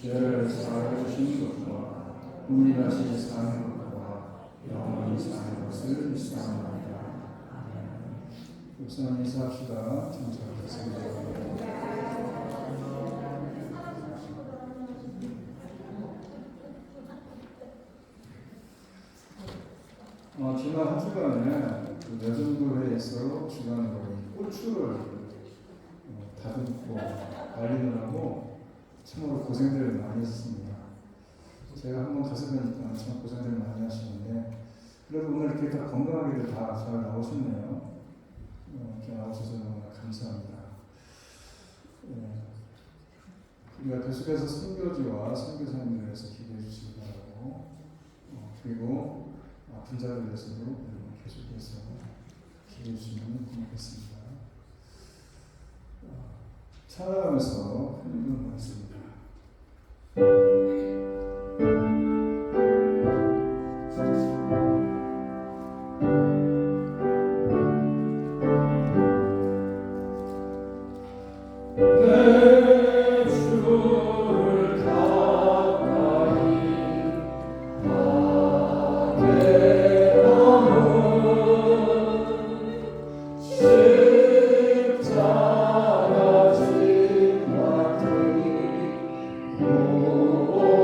죄를 사하여 주신 것과 국민하신 사는 것과 영원히 사는 것을 믿사옵나이다. 우선 인사합시다. 감사하겠습니다. 지난 한 주간에 여정도회에서 주간으로 꼴추를 다듬고 말리느라고 참으로 고생들을 많이 했습니다. 제가 한번 가서 보니까 참 고생들을 많이 하시는데 그래도 오늘 이렇게 다 건강하게 다 잘 나오셨네요. 이렇게 나오셔서 너무나 감사합니다. 우리가 계속해서 선교지와 선교사님들을 위해서 기도해 주시기 바라고 그리고 아픈 자를 위해서도 계속해서 기도해 주시면 고맙겠습니다. 찬양하면서 흘리는 말씀입니다. Oh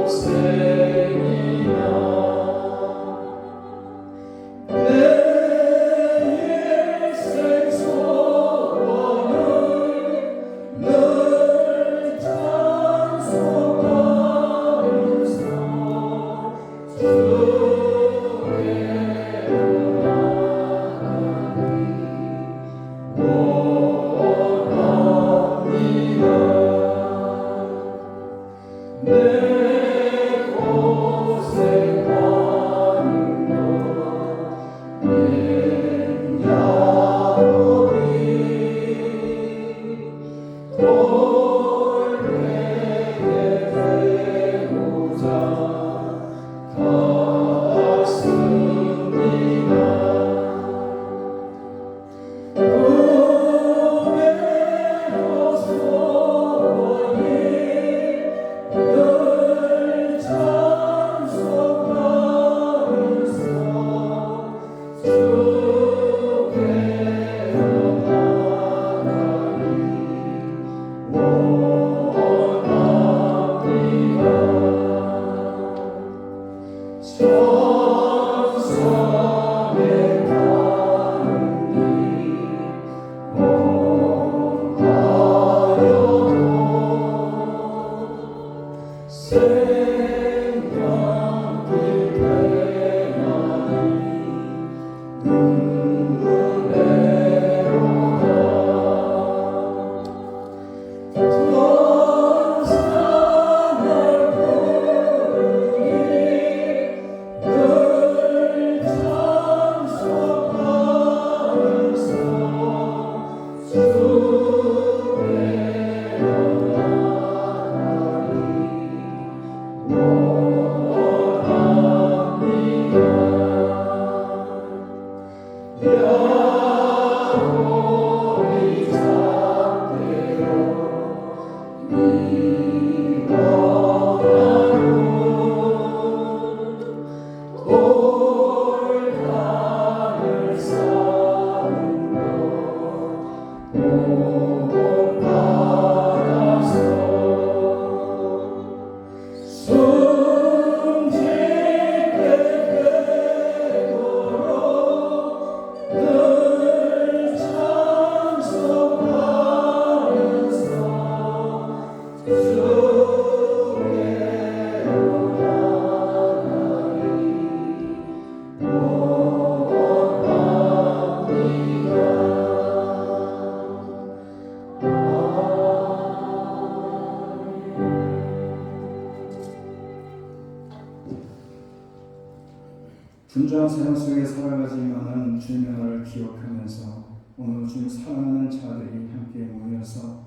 분주한 세상 속에 살아가지만은 주님의 나를 기억하면서 오늘 주님 사랑하는 자들이 함께 모여서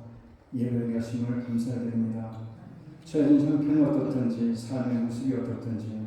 예배하게 하심을 감사드립니다. 처해진 형편이 어떻든지 삶의 모습이 어떻든지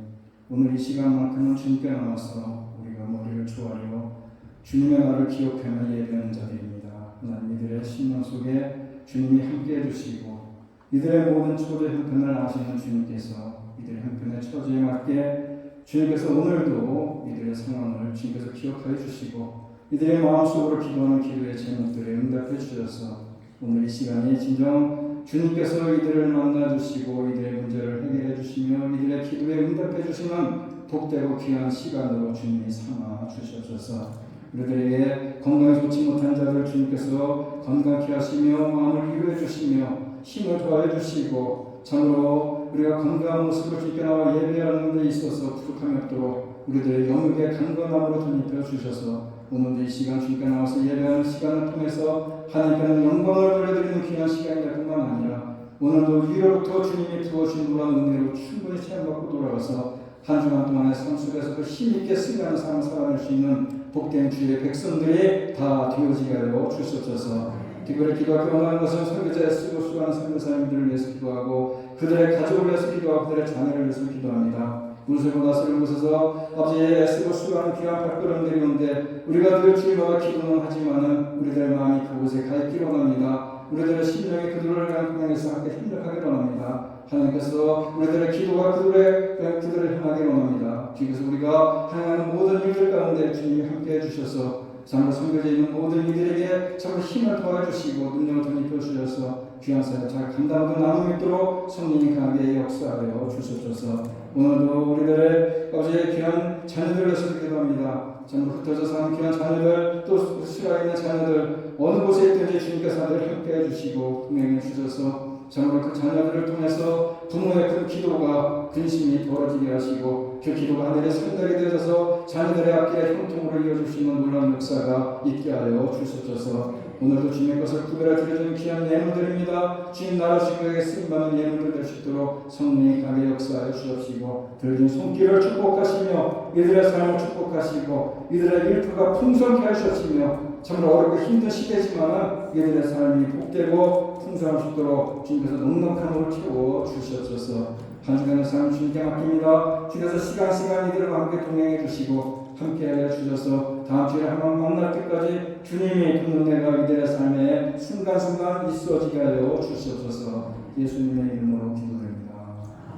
오늘 이 시간만큼은 주님께 남아서 우리가 머리를 조아려 주님의 나를 기억하며 예배하는 자들입니다. 하나님 이들의 심령 속에 주님이 함께 해주시고 이들의 모든 처제 형편을 아시는 주님께서 이들의 형편의 처지에 맞게 주님께서 오늘도 이들의 상황을 주님께서 기억하여 주시고 이들의 마음속으로 기도하는 기도의 제목들에 응답해 주셔서 오늘 이 시간이 진정 주님께서 이들을 만나 주시고 이들의 문제를 해결해 주시며 이들의 기도에 응답해 주시는 복되고 귀한 시간으로 주님이 삼아 주셔서 우리들에게 건강에 좋지 못한 자들 주님께서 건강케 하시며 마음을 위로해 주시며 힘을 더해 주시고 참으로 우리가 건강한 모습으로 주님께 나와 예배하는 데 있어서 부족함이 없도록 우리들의 영역에 강건함으로 전입해 주셔서 오늘도 이 시간 주님께 나와서 예배하는 시간을 통해서 하나님께는 영광을 돌려드리는 귀한 시간이 될 뿐만 아니라 오늘도 위로부터 주님이 부어주신 놀라운 은혜로 충분히 체험받고 돌아가서 한 주간 동안의 삶 속에서도 힘있게 승리하는 삶을 살아낼 수 있는 복된 주의 백성들이 다 되어지게 하여 주시옵소서. 특별히 기도하기 원하는 것은 설교자의 쓰고 수고하는 선교사님들을 위해서 기도하고 그들의 가족을 위해서 기도하고 그들의 자녀를 위해서 기도합니다. 문술보다 소리를 보셔서 아버지의 애쓰고 수고하는 귀한 발걸음들이 오는데 우리가 늘 주님마다 기도는 하지만은 우리들의 마음이 그곳에 가 있기를 원합니다. 우리들의 심령이 그들을 향해서 함께 협력하기를 원합니다. 하나님께서 우리들의 기도가 그들을 향하기를 원합니다. 주께서 우리가 향하는 모든 일들 가운데 주님이 함께해 주셔서 참으로 섬겨져 있는 모든 이들에게 참으로 힘을 더해주시고 능력을 덧입혀 주셔서 귀한 사역 잘 감당하고 나눔 있도록 성령이 강하게 역사하여 주시옵소서. 오늘도 우리들의 아버지의 귀한 자녀들을 위해서 기도합니다. 참으로 흩어져 사는 귀한 자녀들 또 수가 있는 자녀들 어느 곳에 있든지 주님께서 늘 함께해 주시고 동행해 주셔서 참으로 그 자녀들을 통해서 부모의 큰 기도가 근심이 벌어지게 하시고 그 기도가 하늘의 산달이 되어서 자녀들의 앞길에 형통으로 이어주시는 놀라운 역사가 있게 하여 주시옵소서. 오늘도 주님의 것을 구별해 드려주는 귀한 예물들입니다. 주님 나라 주님에게 쓰임받는 예물들 될 수 있도록 성령이 강하게 역사하여 주옵시고 들어진 손길을 축복하시며 이들의 삶을 축복하시고 이들의 일터가 풍성케 하셨으며 참으로 어렵고 힘든 시대지만 이들의 삶이 복되고 풍성할 수 있도록 주님께서 넉넉함으로 채워 주시옵소서. 한 주간의 삶을 주님께 맡깁니다. 주께서 시간 이들과 함께 동행해 주시고 함께하여 주셔서 다음 주에 한번 만날 때까지 주님이 그 은혜가 이들의 삶에 순간순간 있어지게 하여 주시옵소서. 예수님의 이름으로 기도드립니다.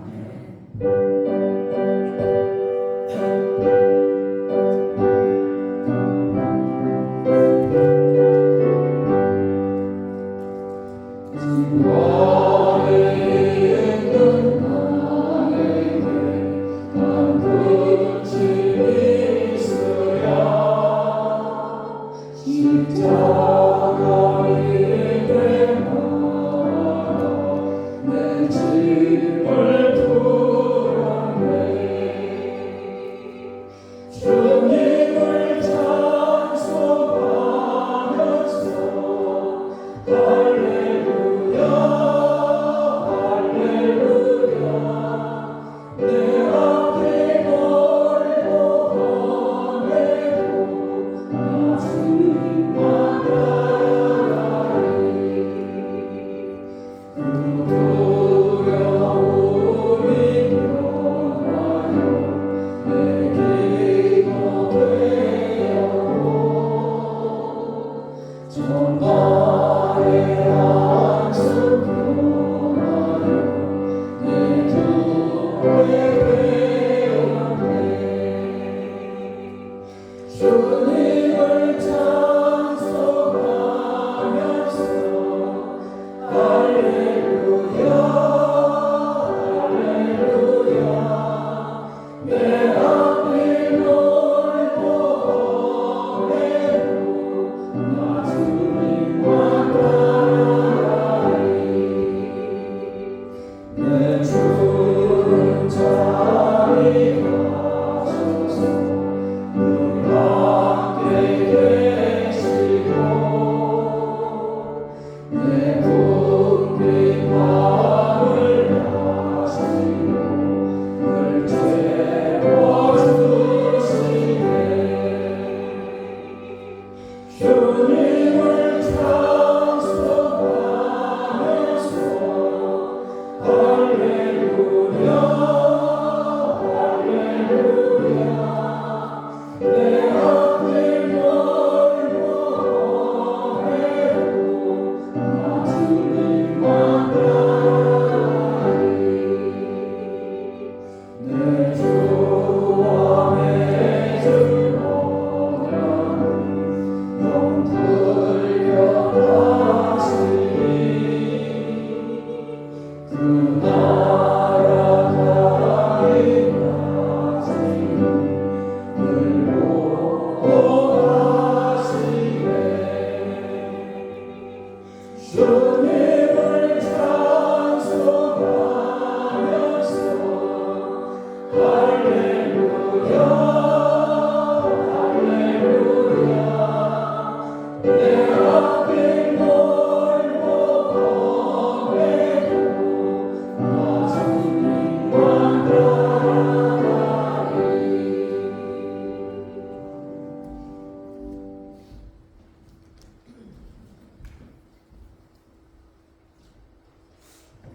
아멘. 내 집을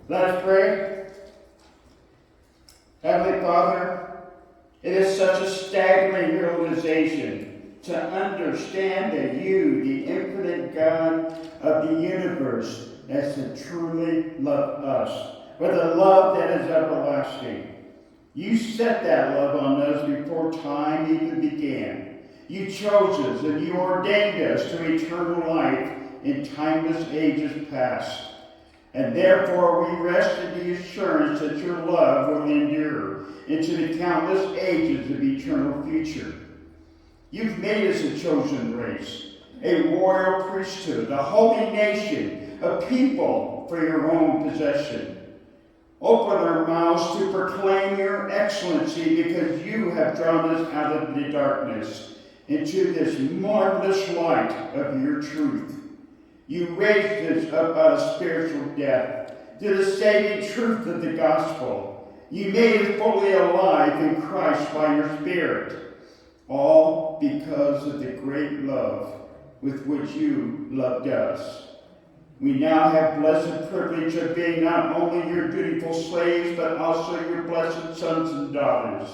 Let us pray. Heavenly Father, it is such a staggering realization to understand that you, the infinite God of the universe, has to truly love us with a love that is everlasting. You set that love on us before time even began. You chose us and you ordained us to eternal life in timeless ages past. And therefore we rest in the assurance that your love will endure into the countless ages of eternal future. You've made us a chosen race, a royal priesthood, a holy nation, a people for your own possession. Open our mouths to proclaim your excellency because you have drawn us out of the darkness into this marvelous light of your truth. You raised us up out of spiritual death to the saving truth of the gospel. You made us fully alive in Christ by your Spirit, all because of the great love with which you loved us. We now have blessed privilege of being not only your dutiful slaves, but also your blessed sons and daughters.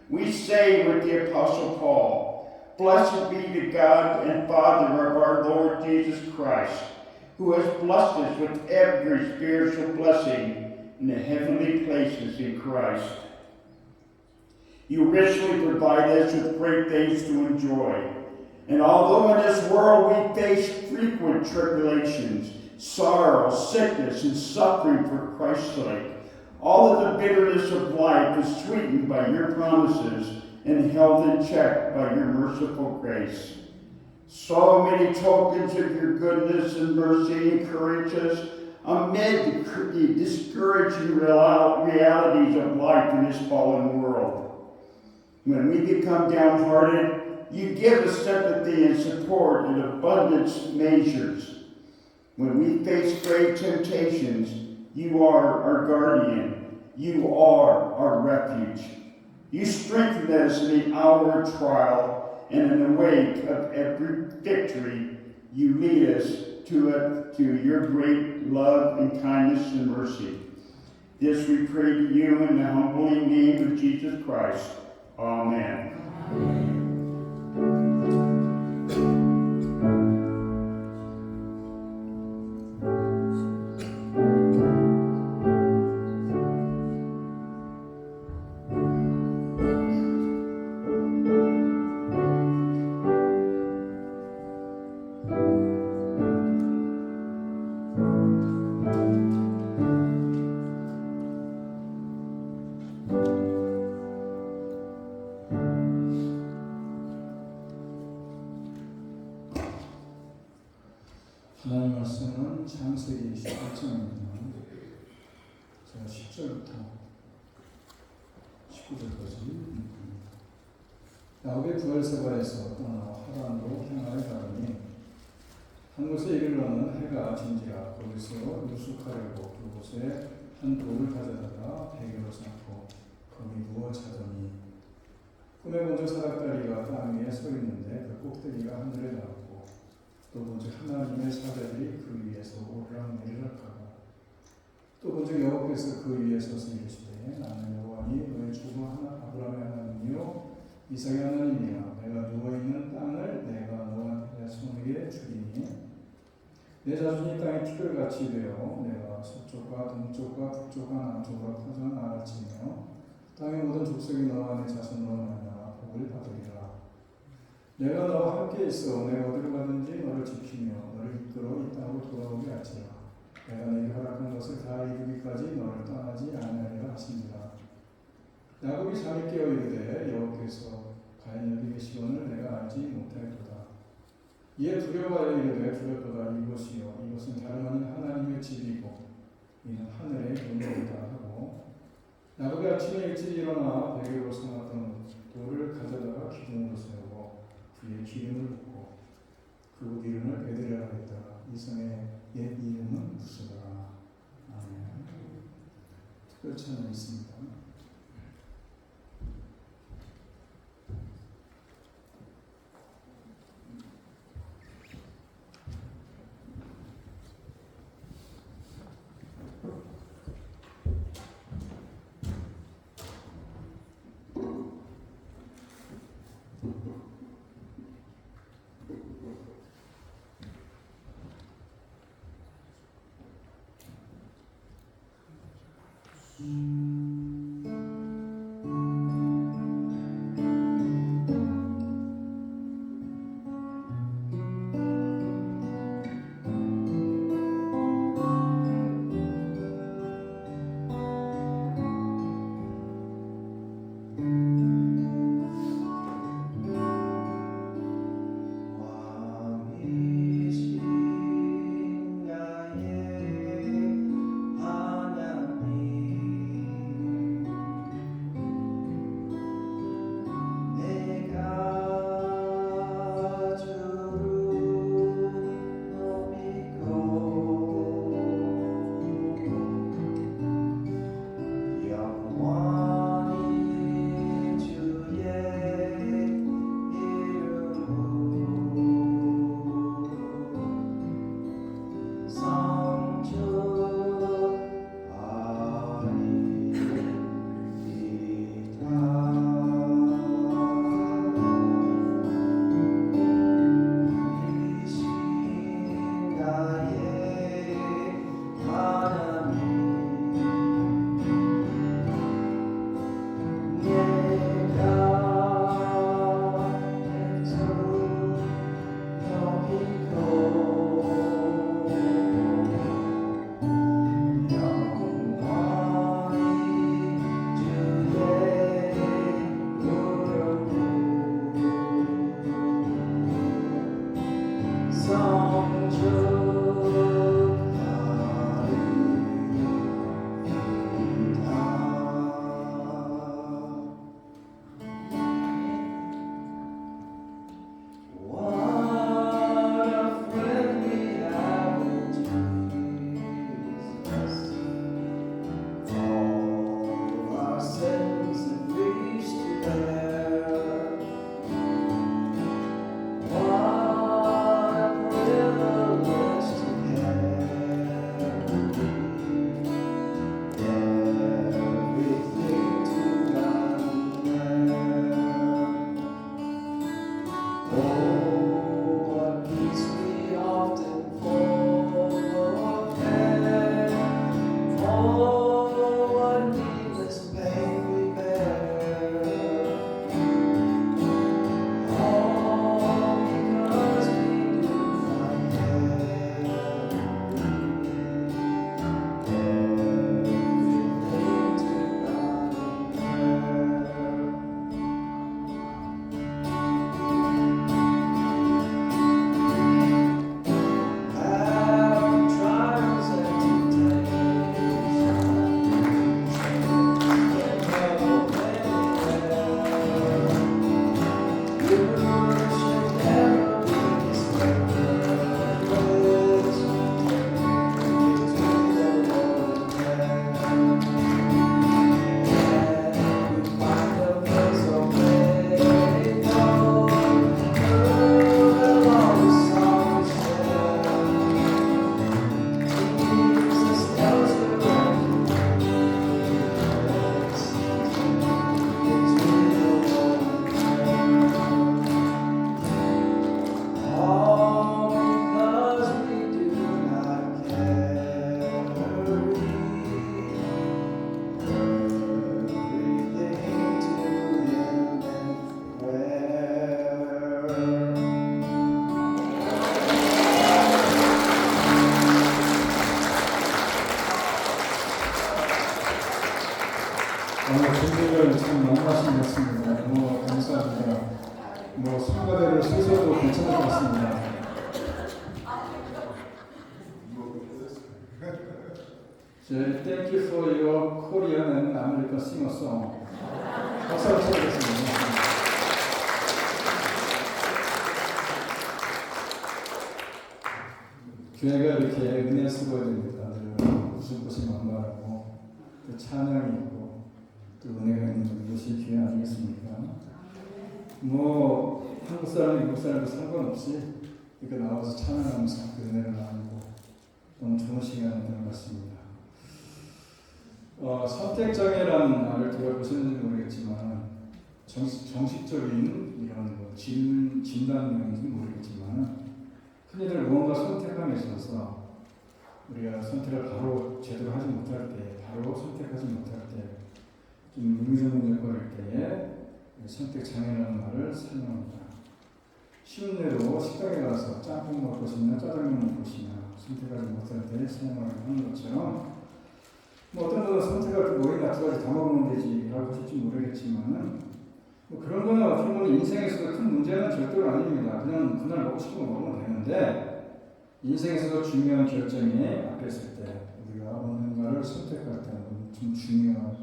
We say with the Apostle Paul, "Blessed be the God and Father of our Lord Jesus Christ, who has blessed us with every spiritual blessing in the heavenly places in Christ." You richly provide us with great things to enjoy. And although in this world we face frequent tribulations, sorrow, sickness, and suffering for Christ's sake, all of the bitterness of life is sweetened by your promises and held in check by your merciful grace. So many tokens of your goodness and mercy encourage us amid the discouraging realities of life in this fallen world. When we become downhearted, you give us sympathy and support in abundance measures. When we face great temptations, you are our guardian. You are our refuge. You strengthen us in the hour of trial, and in the wake of every victory, you lead us to your great love and kindness and mercy. This we pray to you in the humbling name of Jesus Christ. Amen. Amen. 창세기 18장입니다. 제가 10절부터 19절까지 야곱이 부엘세바에서 떠나 하란으로 향하여 가더니 한 곳에 이르러는 해가 진지라 거기서 유숙하려고 그곳에 한 돌을 가져다가 베개로 삼고 거기 누워 자더니 꿈에 본즉 사닥다리가 땅 위에 서 있는데 그 꼭대기가 하늘에 닿았고 또 본즉 하나님의 사자들이 그 위에서 오르락내리락하고 또 본즉 여호와께서 그 위에 서서 이르시되 나는 여호와니 너의 주가 아브라함의 하나님이요 이삭의 하나님이라 내가 누워있는 땅을 내가 너한테 손에게 주리니 내 자손이 땅의 티끌같이 되어 내가 서쪽과 동쪽과 북쪽과 남쪽으로 퍼져 나갈지며 땅의 모든 족속이 너와 내 자손으로 말미암아 복을 받으리라. 내가 너와 함께 있어 내가 어디로 가든지 너를 지키며 너를 이끌어 이 땅으로 돌아오게 할지라. 내가 네게 허락한 것을 다 이루기까지 너를 떠나지 아니하리라 하시니라. 야곱이 잠이 깨어 이르되 여호와께서 과연 여기 계시거늘 내가 알지 못하였도다. 이에 두려워하여 이르되 두렵도다. 이곳이요 이곳은 다름 아닌 하나님의 집이고 이는 하늘의 문이다 하고 야곱이 아침에 일찍 일어나 베개로 삼았던 돌을 가져다가 기둥으로 세우고 그의 기름을 붓고 그곳 이름을 베드레라 했다. 이 성의 옛 이름은 무스더라. 아멘. 특별 찬양이 있습니다. 오늘 참 만나신 것 같습니다. 너무 감사합니다. 성가대를 쓰셔도 괜찮을 것 같습니다. Thank you for your Korean and American singer song. 박수 부탁드리겠습니다. 교회가 이렇게 은혜 쓰고입니다. 무슨 만나고 또 찬양이 있고 또 은혜가 있는 것이 교회 아니겠습니까? 한국 사람, 미국 사람도 상관없이 이렇게 나와서 찬양하면서 그 은혜를 나누고 너무 좋은 시간이 되는 것 같습니다. 선택장애라는 말을 들어보셨는지 모르겠지만 정식적인 이런 진단명인지 모르겠지만 흔히들 무언가 선택함에 있어서 우리가 선택을 바로 제대로 하지 못할 때, 바로 선택하지 못할 때, 좀 의미정돈거릴 때에 선택장애라는 말을 사용합니다. 쉬운 예로 식당에 가서 짬뽕 먹을 것이냐 짜장면 먹을 것이냐 선택하지 못할 때 사용하는 것처럼 어떤 분은 선택할 때 뭐이나 두 가지 다 먹으면 되지 라고 하실지 모르겠지만은 그런 거는 어떻게 보면 인생에서도 큰 문제는 절대로 아닙니다. 그냥 그날 먹고 싶은 거 먹으면 되는데 인생에서도 중요한 결정이 앞에 있을 때 우리가 뭔가를 선택할 때는 좀 중요한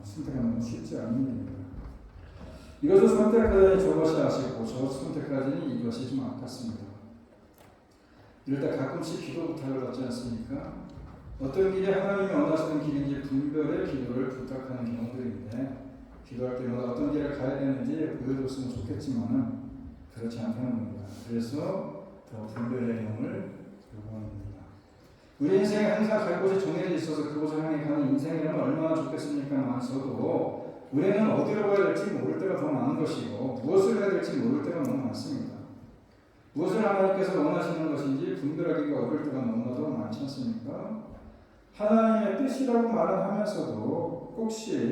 선택하는 건 쉽지 않은 일입니다. 이것을 선택하자니 저것이 아쉽고 저것을 선택하자니 이것이 좀 아깝습니다. 이럴 때 가끔씩 기도 부탁을 받지 않습니까? 어떤 길이 하나님이 원하시는 길인지 분별의 기도를 부탁하는 경우들인데 기도할 때마다 어떤 길을 가야 되는지 보여줬으면 좋겠지만은 그렇지 않다는 겁니다. 그래서 더 분별의 영을 요구합니다. 우리 인생에 항상 갈 곳이 정해져 있어서 그곳을 향해 가는 인생이라면 얼마나 좋겠습니까만서도 우리는 어디로 가야 될지 모를 때가 더 많은 것이고 무엇을 해야 될지 모를 때가 너무 많습니다. 무엇을 하나님께서 원하시는 것인지 분별하기가 어려울 때가 너무나도 많지 않습니까? 하나님의 뜻이라고 말은 하면서도 혹시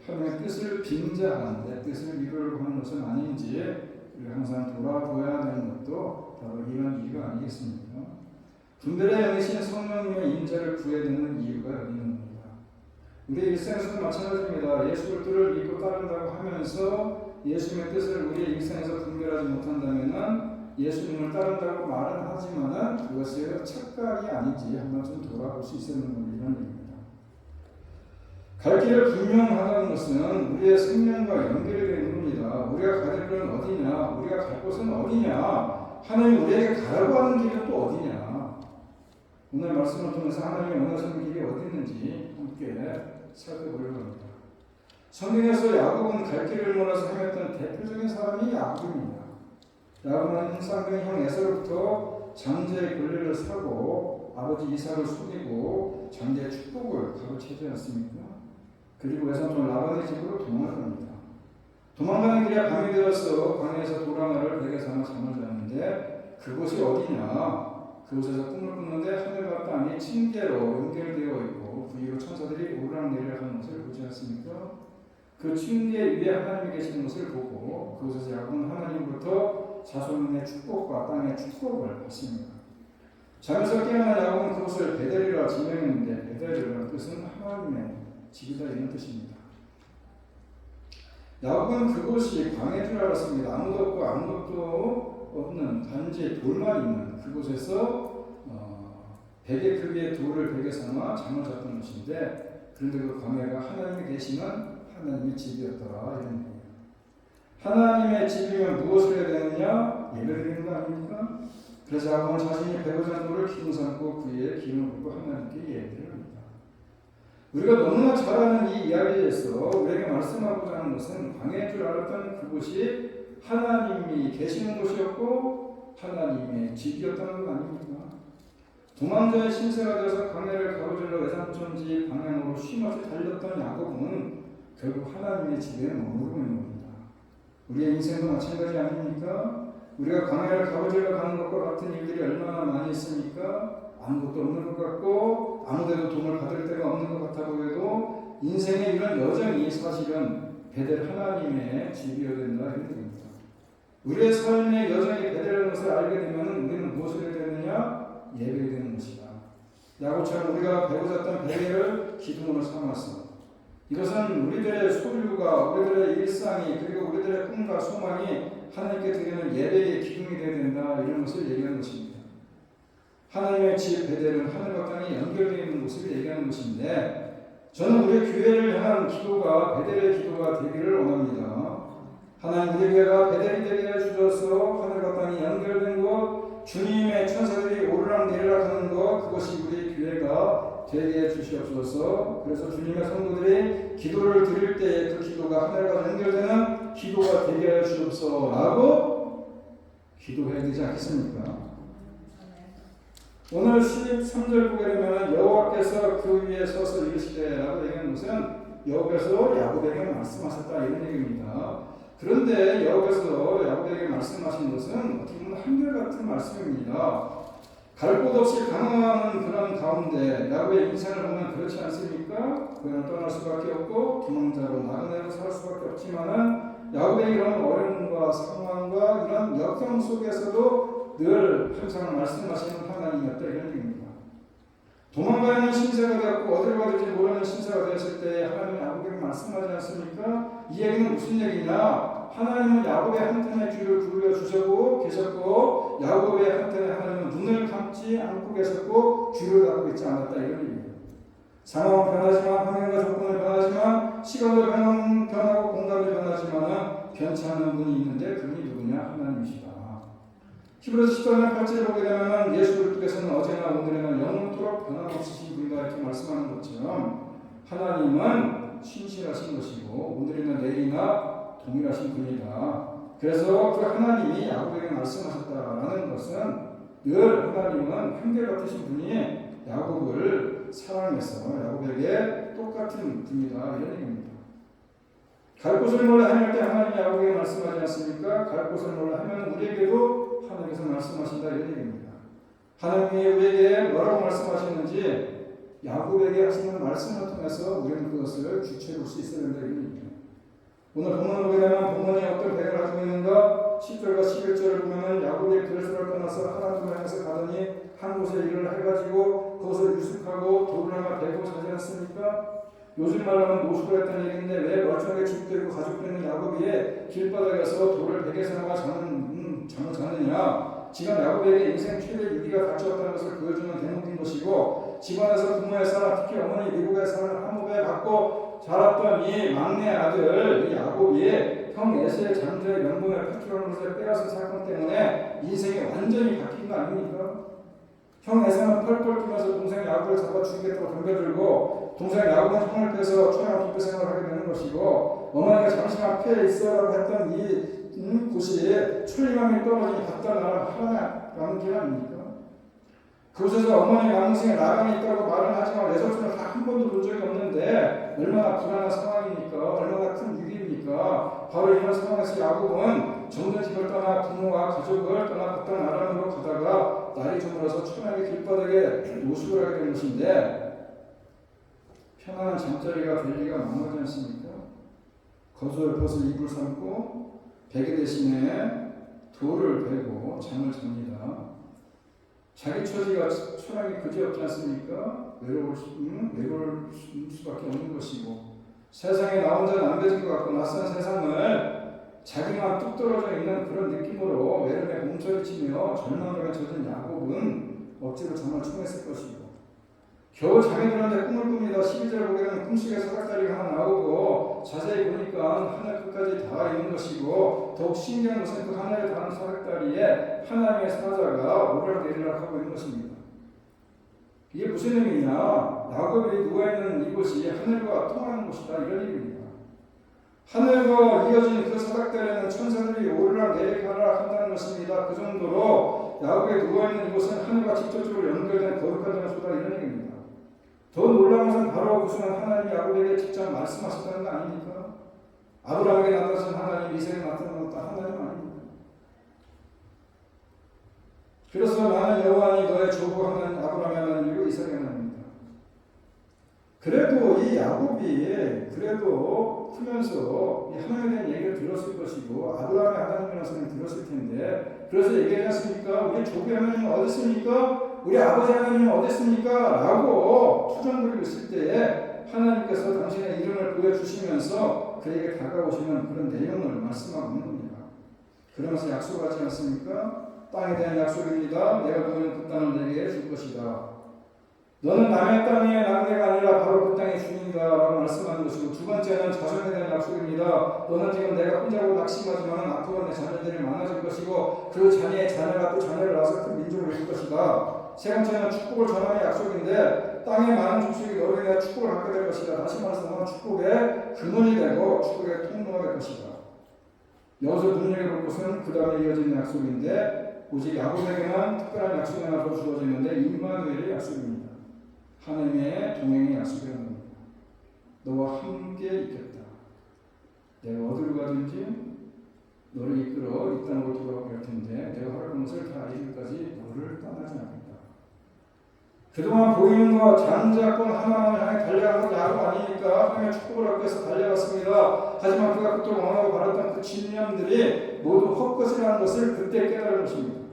하나님의 뜻을 빙자하는데 뜻을 이루려고 하는 것은 아닌지 우리가 항상 돌아보아야 되는 것도 바로 이런 이유가 아니겠습니까? 분별의 영이신 성령님의 임재를 구해야 되는 이유가 여기 있는 겁니다. 우리의 일생에서도 마찬가지입니다. 예수를 뜰을 믿고 따른다고 하면서 예수님의 뜻을 우리의 일생에서 분별하지 못한다면 예수님을 따른다고 말은 하지만은 그것이 착각이 아닌지 한번 좀 돌아볼 수 있는 이런 얘기입니다. 갈 길을 분명하다는 것은 우리의 생명과 연결이 되는 겁니다. 우리가 가는 길은 어디냐? 우리가 갈 곳은 어디냐? 하나님 우리에게 가라고 하는 길은 또 어디냐? 오늘 말씀을 통해서 하나님이 원하시는 길이 어디 있는지 함께 살펴보려고 합니다. 성경에서 야곱은 갈 길을 몰라서 헤맸던 대표적인 사람이 야곱입니다. 야곱은 쌍둥이 형 에서로부터 장제의 권리를 사고 아버지 이삭을 속이고 장제의 축복을 가로채지 않습니까? 그리고 외삼촌 라반의 집으로 도망을 갑니다. 도망가는 길에 밤이 되어서 광야에서 돌아나를 베개 삼아 잠을 잤는데 그곳이 어디냐? 그곳에서 꿈을 꾸는데 하늘과 땅이 층계로 연결되어 있고 그 위로 천사들이 오르락내리락하는 것을 보지 않습니까? 그 층계 위에 하나님이 계시는 것을 보고 그곳에서 야곱은 하나님으로부터 자손의 축복과 땅의 축복을 받습니다. 잠에서 깨어난 야곱은 그곳을 베델이라 지명했는데 베델이라는 뜻은 하나님의 집이다 이런 뜻입니다. 야곱은 그곳이 광야인 줄 알았습니다. 아무도 없고 아무것도 없는 단지 돌만 있는 그곳에서 베개 크기의 돌을 베개 삼아 잠을 잤던 것인데 그런데 그 광야가 하나님이 계시는 하나님의 집이었더라 이런 얘기예요. 하나님의 집이면 무엇을 해야 되느냐? 예배드리는 거 아닙니까? 그래서 야곱은 자신이 배고자 돌을 기둥 삼고 그 위에 기름을 붓고 하나님께 예배를 합니다. 우리가 너무나 잘 아는 이 이야기에서 우리에게 말씀하고자 하는 것은 광야인 줄 알았던 그곳이 하나님이 계시는 곳이었고 하나님의 집이었다는 것 아닙니까? 도망자의 신세가 되어서 광야를 가로질러 외삼촌 집 방향으로 쉼없이 달렸던 야곱은 결국 하나님의 집에 머무르고 있는 겁니다. 우리의 인생도 마찬가지 아닙니까? 우리가 광야를 가로질러 가는 것과 같은 일들이 얼마나 많이 있습니까? 아무것도 없는 것 같고 아무데도 도움을 받을 데가 없는 것 같아 보여도 인생의 이런 여정이 사실은 베델 하나님의 집이어야 된다 이런 얘기입니다. 우리의 삶의 여정이 베델이라는 것을 알게 되면 우리는 무엇을 해야 되느냐? 예배해야 되는 것이다. 야곱처럼 우리가 배고 잤던 베개를 기둥으로 삼아서 이것은 우리들의 소유가, 우리들의 일상이, 그리고 우리들의 꿈과 소망이 하나님께 드리는 예배의 기둥이 되어야 된다, 이런 것을 얘기하는 것입니다. 하나님의 집 베델은 하늘과 땅이 연결되어 있는 것을 얘기하는 것인데, 저는 우리 교회를 향한 기도가 베델의 기도가 되기를 원합니다. 하나님, 우리 교회가 베델이 되게 해주셔서 하늘과 땅이 연결된 것, 주님의 천사들이 오르락 내리락 하는 것, 그것이 우리 교회가 되게 해주시옵소서. 그래서 주님의 성도들이 기도를 드릴 때 그 기도가 하늘과 연결되는 기도가 되게 해주옵소서 라고 기도해야 되지 않겠습니까? 오늘 13절 보게 되면 여호와께서 그 위에 서서 이르시되라고 얘기하는 것은 여호와께서 야곱에게 말씀하셨다, 이런 얘기입니다. 그런데 여호와께서 야곱에게 말씀하신 것은 어떻게 보면 한결같은 말씀입니다. 갈 곳 없이 강화하는 그런 가운데 야곱의 인생을 보면 그렇지 않습니까? 그는 떠날 수밖에 없고 도망자로 나그네로 살 수밖에 없지만은 야곱의 이런 어려움과 상황과 이런 역경 속에서도 늘 항상 말씀하시는 하나님이었다, 이런 얘기입니다. 도망가 있는 신세가 되었고 어디로 가든지 모르는 신세가 되었을 때 하나님은 야곱에게 말씀하지 않습니까? 이 얘기는 무슨 얘기냐? 하나님은 야곱의 한편의 귀를 기울여 주셨고 계셨고 야곱의 한편에 하나님은 눈을 감지 않고 계셨고 귀를 닫고 있지 않았다, 이런 얘기입니다. 상황은 변하지만, 환경과 조건은 변하지만, 시간도 변하고 공간도 변하지만 변치 않은 분이 있는데 그분이 누구냐? 하나님이시다. 히브리서 10장 8절을 보게 되면 예수 그리스도께서는 어제나 오늘이나 영원토록 변함없으신 분이다, 이렇게 말씀하는 것처럼 하나님은 신실하신 것이고 오늘이나 내일이나 동일하신 분이다. 그래서 그 하나님이 야곱에게 말씀하셨다라는 것은 늘 하나님은 한결같으신 분이 야곱을 사랑해서 야곱에게 똑같은 분이다, 이런 얘기입니다. 갈 곳을 몰라 헤맬 때 하나님이 야곱에게 말씀하지 않습니까? 갈 곳을 몰라 하면 우리에게도 하나님께서 말씀하신다, 이런 얘기입니다. 하나님이 우리에게 뭐라고 말씀하셨는지 야곱에게 하시는 말씀을 통해서 우리는 그것을 주체해 볼 수 있어야 된다, 이런 얘기입니다. 오늘 본문을 보게 되면 본문이 어떤 배경을 가지고 있는가? 10절과 11절을 보면 야곱이 그레스를 떠나서 하란으로 향해서 가더니 한 곳에 일을 해가지고 그것을 유숙하고 돌을 하나 베고 자지 않습니까? 요즘 말로는 노숙을 했다는 얘기인데 왜 멀쩡하게 집도 있고 가족도 있는 야곱이 길바닥에서 돌을 베개서 나가 잠을 자느냐? 지금 야곱에게 인생 최대 위기가 닥쳤다는 것을 보여주는 대목인 것이고, 집안에서 부모의 사랑, 특히 어머니 미국의 사랑을 한몸에 받고 자랐던 이 막내 아들 이 야곱이 형 에서의 장자의 명분을 파티라는 것을 빼앗은 사건 때문에 인생이 완전히 바뀐 거 아닙니까? 형 에서는 펄펄 뛰면서 동생 야곱을 잡아 죽이겠다고 덤벼들고, 동생 야곱은 형을 빼서 초양 도피 생활을 하게 되는 것이고, 어머니가 잠시만 피해 있어라고 했던 이 곳이 천리망이 떨어진 바다 나라 하나라는 길 아닙니까? 그곳에서 어머니 남동생이 나감이 있다고 말은 하지만 내설주는 다 한 번도 본 적이 없는데 얼마나 불안한 상황입니까? 얼마나 큰 위기입니까? 바로 이런 상황에서 야곱은 정든 집을 떠나 부모와 가족을 떠나 바다 나라로 가다가 날이 저물어서 천하의 길바닥에 노숙을 하게 된 것인데, 편안한 잠자리가 될 리가 만무하지 않습니까? 겉옷을 벗어 이불 삼고 베개 대신에 돌을 베고 잠을 잡니다. 자기 처지가 초라하게 그지없지 않습니까? 외로울 수밖에 없는 것이고, 세상에 나 혼자 남겨진 것 같고 낯선 세상을 자기만 뚝 떨어져 있는 그런 느낌으로 외로움에 몸서리치며 절망감에 젖은 야곱은 억지로 잠을 청했을 것이고, 겨우 잠이 들었는데 꿈을 꿉니다. 12절을 보게 되면 꿈속에 사닥다리가 하나 나오고 자세히 보니까 하늘 끝까지 닿아 있는 것이고, 더욱 신기한 것은 그 하늘에 닿은 사닥다리에 하나님의 사자가 오르락내리락 하고 있는 것입니다. 이게 무슨 의미냐? 야곱이 누워있는 이곳이 하늘과 통하는 곳이다, 이런 의미입니다. 하늘과 이어진 그 사닥다리에는 천사들이 오르락내리락 한다는 것입니다. 그 정도로 야곱이 누워있는 이곳은 하늘과 직접적으로 연결된 거룩한 장소다, 이런 얘기입니다. 더 놀라운 것은 바로 그 순간 하나님이 야곱에게 직접 말씀하셨다는 거 아닙니까? 아브라함에게 나타나신 하나님, 이삭에게 나타났다 하나님 아닙니까? 그래서 나는 여호와니 너의 조부 하나님, 아브라함의 하나님이고 이삭의 하나님입니다. 그래도 이 야곱이 그래도 크면서 이 하나님에 대한 얘기를 들었을 것이고 아브라함의 하나님이라는 소리를 들었을 텐데, 그래서 얘기하지 않습니까? 우리 조부의 하나님은 어디 있습니까? 우리 아버지 하나님은 어디 있습니까? 라고 투정 부리고 있을 때에 하나님께서 당신의 이름을 보여주시면서 그에게 다가오시는 그런 내용을 말씀하고 있는 겁니다. 그러면서 약속하지 않습니까? 땅에 대한 약속입니다. 내가 너는 그 땅을 내게 줄 것이다. 너는 남의 땅의 낙내가 아니라 바로 그 땅의 주인이다 라고 말씀하는 것이고, 두 번째는 자손에 대한 약속입니다. 너는 지금 내가 혼자고 낙심하지만 앞으로 내 자녀들이 많아질 것이고 그 자녀의 자녀가 또 자녀를 낳아서 큰 민족을 이룰 것이다. 세 번째는 축복을 전하는 약속인데, 땅의 많은 족속이 너로 인해 축복을 갖게 될 것이다. 다시 말해서 너는 축복의 근원이 되고 축복의 통로가 될 것이다. 여기서 눈여겨볼 것은 그 다음에 이어지는 약속인데, 오직 야곱에게만 특별한 약속이 하나 더 주어지는데 임마누엘의 약속입니다. 하나님의 동행의 약속이라는 겁니다. 너와 함께 있겠다. 내가 어디로 가든지 너를 이끌어 이 땅으로 돌아오게 할 텐데 내가 허락한 것을 다 이룰까지 너를 떠나지 않겠다. 그동안 보이는 것 장자권 하나님을 향해 달려가는 야곱 아니니까 하나님의 축복을 얻기 위해서 달려갔습니다. 하지만 그가 그토록 원하고 바랐던 그 집념들이 모두 헛것이라는 것을 그때 깨달은 것입니다.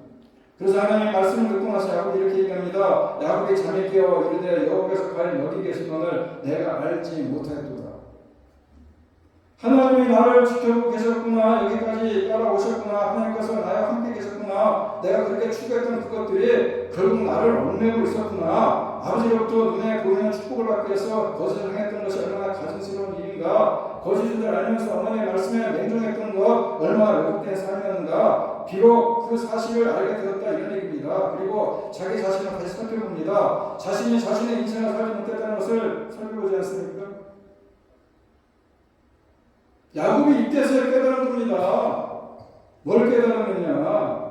그래서 하나님의 말씀을 듣고 나서 야곱이 이렇게 얘기합니다. 야곱이 잠에 깨어 이르되 여호와께서 과연 여기 계시거늘 내가 알지 못하였도다. 하나님이 나를 지켜보고 계셨구나. 여기까지 따라오셨구나. 하나님께서 나와 함께 계셨구나. 내가 그렇게 추구했던 그것들이 결국 나를 얽매고 있었구나. 아버지로부터 눈에 보이는 축복을 받기 위해서 거짓을 행했던 것이 얼마나 가증스러운 일인가. 거짓을 알면서 어머니의 말씀에 맹종했던 것 얼마나 왜곡된 삶이었는가. 비록 그 사실을 알게 되었다 이런 얘기입니다. 그리고 자기 자신을 다시 살펴봅니다. 자신이 자신의 인생을 살지 못했다는 것을 살펴보지 않습니까? 야곱이 이때서야 깨달은 겁니다. 뭘 깨달았느냐?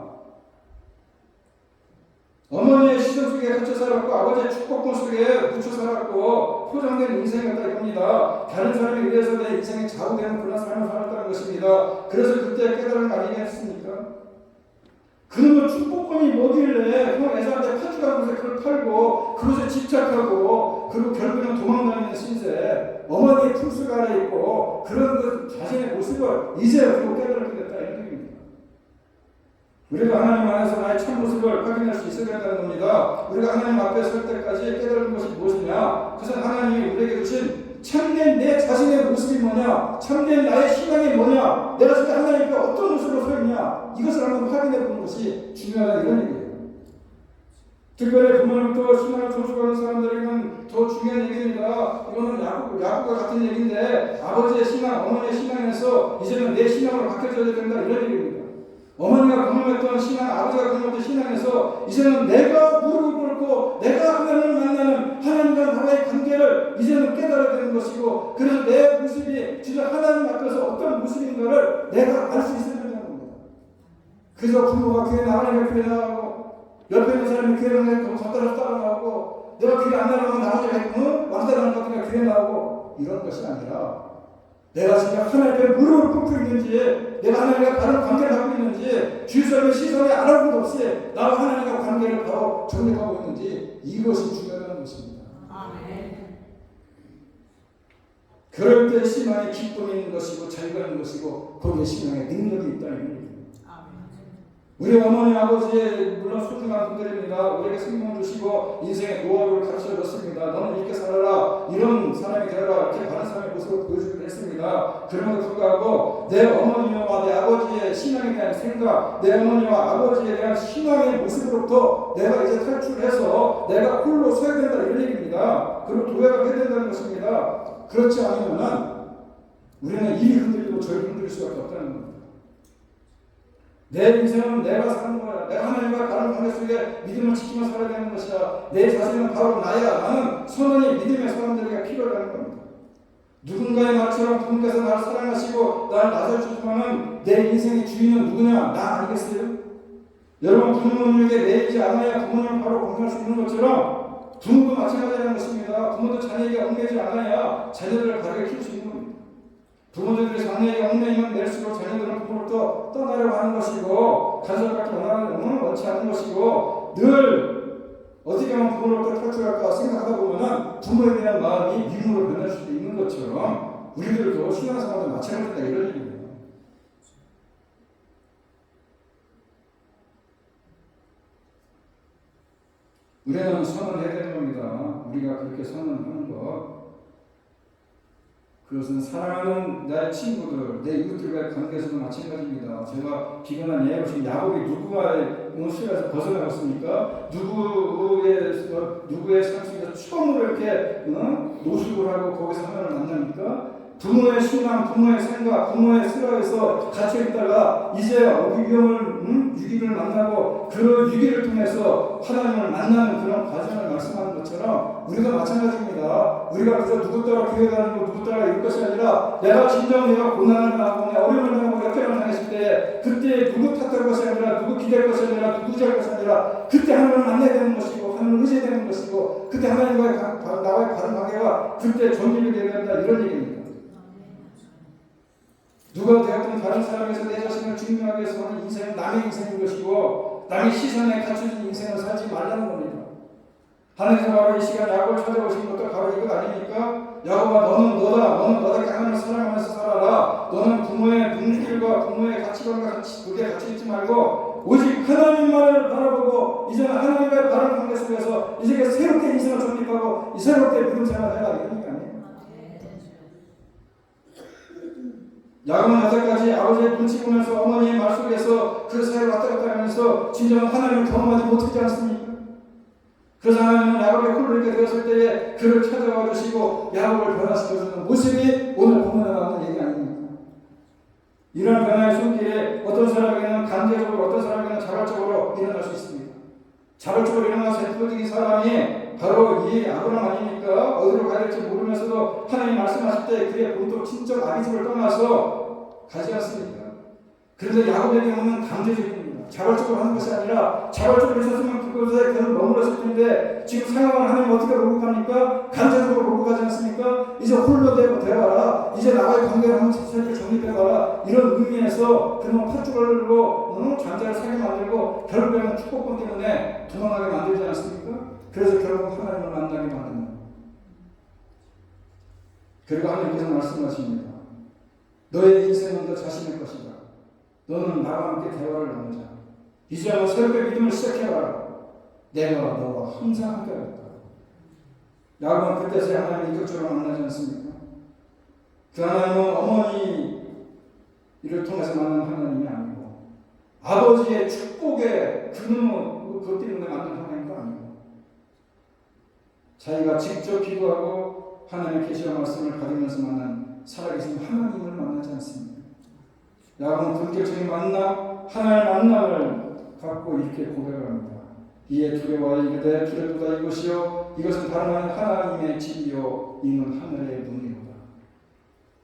어머니의 시선 속에 갇혀 살았고 아버지의 축복권 속에 묻혀 살았고 포장된 인생이었다 이겁니다. 다른 사람에 의해서 내 인생이 좌우되는 그런 삶을 살았다는 것입니다. 그래서 그때 깨달은 거 아니겠습니까? 그놈의 축복권이 뭐길래 형 애사한테 파주간 곳에 그걸 팔고 그것에 집착하고 그리고 결국은 도망다니는 신세, 어머니의 풀숲 아래 있고 그런 그 자신의 모습을 이제 그리고 깨달게 됐다 이런 얘기입니다. 우리가 하나님 안에서 나의 참 모습을 확인할 수 있어야 된다는 겁니다. 우리가 하나님 앞에 설 때까지 깨달은 것이 무엇이냐? 그것은 하나님이 우리에게 주신 참된 내 자신의 모습이 뭐냐? 참된 나의 신앙이 뭐냐? 내가 진짜 하나님 앞에 어떤 모습으로 서 있냐? 이것을 한번 확인해 보는 것이 중요하다 이런 얘기예요. 특별히 부모님부터 신앙을 전수하는 사람들에게는 더 중요한 얘기입니다. 이거는 야곱과 같은 얘기인데 아버지의 신앙, 어머니의 신앙에서 이제는 내 신앙으로 바뀌어져야 된다 이런 얘기입니다. 어머니가 경험했던 신앙, 아버지가 경험했던 신앙에서 이제는 내가 무릎을 꿇고 내가 하나님을 만나는 하나님과 나와의 관계를 이제는 깨달아야 되는 것이고, 그래서 내 모습이 진짜 하나님 앞에서 어떤 모습인가를 내가 알 수 있어야 된다는 겁니다. 그래서 부모가 교회 나가니까 교회 나가고 옆에 있는 사람이 교회 나가니까 걷다가 따라나오고 내가 교회 안 나가면 나머지 왕따 나는 것 같으니까 교회 나오고 이런 것이 아니라 내가 진짜 하나님 앞에 무릎을 꿇고 있는지, 내가 하나님과 바른 관계를 하고 있는지, 주위사람의 시선에 아무것도 없이 나와 하나님과 관계를 바로 정립하고 있는지, 이것이 중요하다는 것입니다. 아멘. 그럴 때 신앙의 기쁨이 있는 것이고 자유가 있는 것이고 거기에 신앙의 능력이 있다는 겁니다. 우리 어머니 아버지 물론 소중한 분들입니다. 우리에게 생명을 주시고 인생의 노하우를 가르쳐 줬습니다. 너는 이렇게 살아라, 이런 사람이 되어라, 이렇게 바른 사람의 모습을 보여주기로 했습니다. 그럼에도 불구하고 내 어머니와 내 아버지의 신앙에 대한 생각, 내 어머니와 아버지에 대한 신앙의 모습으로부터 내가 이제 탈출해서 내가 홀로 서야 된다 이런 얘기입니다. 그리고 도약을 해야 된다는 것입니다. 그렇지 않으면 우리는 이리 흔들리고 저리 흔들릴 수밖에 없다는 겁니다. 내 인생은 내가 사는 거야. 내가 하나님과 다른 관계 속에 믿음을 지키며 살아야 되는 것이야. 내 자신은 바로 나야. 나는 선언이 믿음의 사람들에게 필요하다는 겁니다. 누군가의 말처럼 부모께서 나를 사랑하시고 나를 낮아주지만은 내 인생의 주인은 누구냐? 나 아니겠어요? 여러분, 부모님에게 매이지 않아야 부모님을 바로 공경할 수 있는 것처럼 부모도 마찬가지라는 것입니다. 부모도 자녀에게 얽매지 않아야 자녀들을 바르게 키울 수 있는 겁니다. 부모들이 자녀에게 얽매이면 낼수록 자녀들은 부모로부터 떠나려고 하는 것이고 간섭받기 원치 않는 것이고 늘 어떻게 하면 부모로부터 탈출할까 생각하다 보면 부모에 대한 마음이 미움으로 변할 수도 있는 것처럼 우리들도 신앙생활도 마찬가지다 이런 얘기입니다. 우리는 선언해야 되는 겁니다. 우리가 그렇게 선언하는 것 그것은 사랑하는 나의 친구들, 내 이웃들과의 관계에서도 마찬가지입니다. 제가 비근한 예로 지금 야곱이 누구와의 수에서 벗어나갔습니까? 누구의 상속에서 처음으로 이렇게 노숙을 하고 거기서 하나님을 만납니까? 부모의 신앙, 부모의 생각, 부모의 슬라에서 갇혀있다가 이제 유기를 만나고 그 유기를 통해서 하나님을 만나는 그런 과정을 말씀하는 것처럼 우리가 마찬가지입니다. 우리가 그래서 누구 따라 교회 다니고 누구 따라 이럴 것이 아니라 내가 진정 내가 고난을 당하고 어려움을 당하고 역경을 당했을 때 그때 누구 탓할 것이 아니라 누구 기댈 것이 아니라 누구 잘 것이 아니라 그때 하나님을 만나야 되는 것이고 하나님을 의지해야 되는 것이고 그때 하나님과의 나와의 바른 관계가 그때 존립이 되어야 된다 이런 얘기입니다. 누가 되었든 다른 사람에서 내 자신을 증명하기 위해서 하는 인생은 남의 인생인 것이고 남의 시선에 갖춰진 인생을 살지 말라는 겁니다. 하나님께서 바로 이 시간 야곱을 찾아오신 것도 바로 이것 아닙니까? 야곱아 너는 너답게 하나님을 사랑하면서 살아라. 너는 부모의 분들과 부모의 가치관과 그게 같이 있지 말고 오직 하나님만을 바라보고 이제는 하나님과의 바른 관계 속에서 이제 새롭게 인생을 정립하고 새롭게 믿음 생활을 해라 이러니까요. 야곱은 여태까지 아버지의 눈치 보면서 어머니의 말 속에서 그 사이를 왔다 갔다 하면서 진정한 하나님을 경험하지 못했지 않습니까? 그래서 하나님은 야곱의 홀로 있게 되었을 때에 그를 찾아와 주시고 야곱을 변화시켜주는 모습이 오늘 본문에 나오는 얘기 아닙니까? 이런 변화의 손길에 어떤 사람에게는 강제적으로 어떤 사람에게는 자발적으로 일어날 수 있습니다. 자발적으로 일어나서 예쁘게 사람이 바로 이 아브람 아닙니까? 어디로 가야 될지 모르면서도 하나님 말씀하실 때 그의 본토 친정 아비집을 떠나서 가지 않습니까? 그런데 야곱의 경우는 강제적입니다. 자발적으로 하는 것이 아니라 자발적으로 있었으면 그곳에 그는 머물렀을 텐데 지금 상황을 하나님 어떻게 몰고 갑니까? 간접적으로 몰고 가지 않습니까? 이제 홀로 되어라. 이제 나와의 관계를 한번 자세하게 정립해봐라. 이런 의미에서 그는 팥죽을로 잔자를 사게 만들고 결국에는 축복권 때문에 도망가게 만들지 않습니까? 그래서 결국 하나님을 만나게 만듭니다. 그리고 하나님께서 말씀하십니다. 너의 인생은 너 자신의 것이다. 너는 나와 함께 대화를 나누자. 이제 한번 새롭게 믿음을 시작해봐라. 내가 너와 항상 함께하겠다. 야곱은 그때서야 하나님을 인격적으로 만나지 않습니까? 그 하나님은 어머니 이를 통해서 만난 하나님이 아니고 아버지의 축복의 그것 때문에 만난 하나님도 아니고 자기가 직접 기도하고 하나님의 계시와 말씀을 받으면서 만난 살아계신 하나님을 만나지 않습니다. 야곱은 본격적인 만남, 하나님의 만남을 갖고 이렇게 고백합니다. 이에 두려워하여 이르되 두렵도다 이것이요 이것은 다른 아닌 하나님의 집이요 이는 하늘의 문이로다.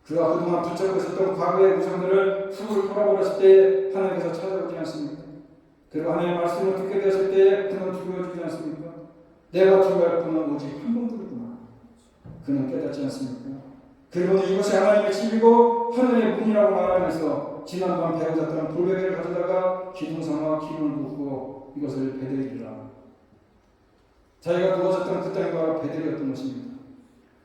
그가 그동안 붙잡고 있었던 과거의 우상들을 훅 털어버렸을 때 하나님께서 찾아오지 않습니까? 그리고 하나님의 말씀을 듣게 되었을 때 그는 두려워지지 않습니까? 내가 두려워할 분은 오직 한 분뿐이구나. 그는 깨닫지 않습니까? 그리고는 이것이 하나님의 집이고 하늘의 문이라고 말하면서 지난밤 배워졌던 돌베개를 가져다가 기둥 삼아 기름을 붓고 이것을 베델이라. 자기가 누워졌던 그 땅이 바로 베델이었던 것입니다.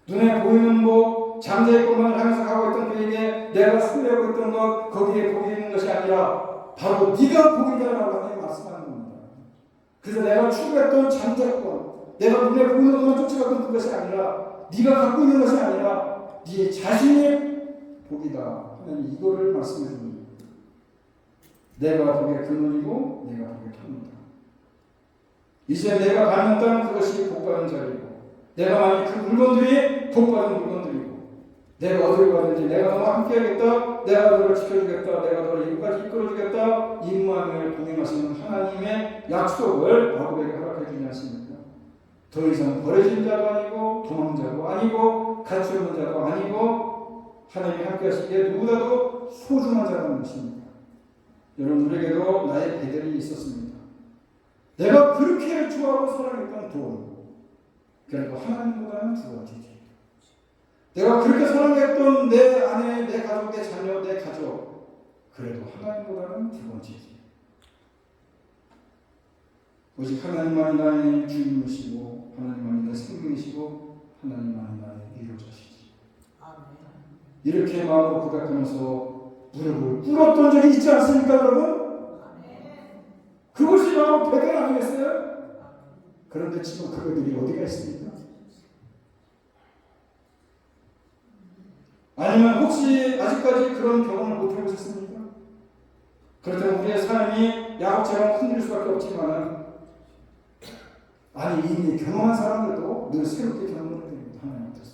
눈에 보이는 복, 잠자의 꿈만을 향해서 가고 있던 그에게 내가 소유하고 있던 것 거기에 복이 있는 것이 아니라 바로 네가 복이다라고 하나님 말씀하는 겁니다. 그래서 내가 추구했던 잠자권, 내가 눈에 보이는 것만 쫓아갔던 그것이 아니라 네가 갖고 있는 것이 아니라 네 자신의 복이다. 하나님 이거를 말씀해 줍니다. 내가 복의 근원이고 내가 복의 터입니다. 이제 내가 갖는 땅은 그것이 복받은 자리고 내가 만약 그 물건들이 복받은 물건들이고 내가 어디로 가든지 내가 너와 함께하겠다. 내가 너를 지켜주겠다. 내가 너를 이곳까지 이끌어주겠다. 임마누엘 동행하시는 하나님의 약속을 야곱에게 허락해 주지 않습니까? 더 이상 버려진 자도 아니고 도망자도 아니고 가치 없는 자도 아니고 하나님이 함께 하시기에 누구라도 소중한 자라는 것입니다. 여러분 우리에게도 나의 베델이 있었습니다. 내가 그렇게 좋아하고 사랑했던 돈 그리고 하나님보다는 두 번째지. 내가 그렇게 사랑했던 내 아내, 내 가족, 내 자녀, 내 가족 그래도 하나님보다는 두 번째지. 오직 하나님만이 나의 주님이시고 하나님만이 나의 생명이시고 하나님만이 나의 위로자시지. 이렇게 마음으로 고백하면서 무릎을 꿇었던 적이 있지 않습니까 여러분? 그것이 바로 베델 아니겠어요? 그런데 지금 그것들이 어디가 있습니까? 아니면 혹시 아직까지 그런 경험을 못 해보셨습니까? 그렇다면 우리의 삶이 야곱처럼 흔들릴 수밖에 없지만, 아니 이미 경험한 사람들도 늘 새롭게 경험을 해야 됩니다. 하나님 앞에서.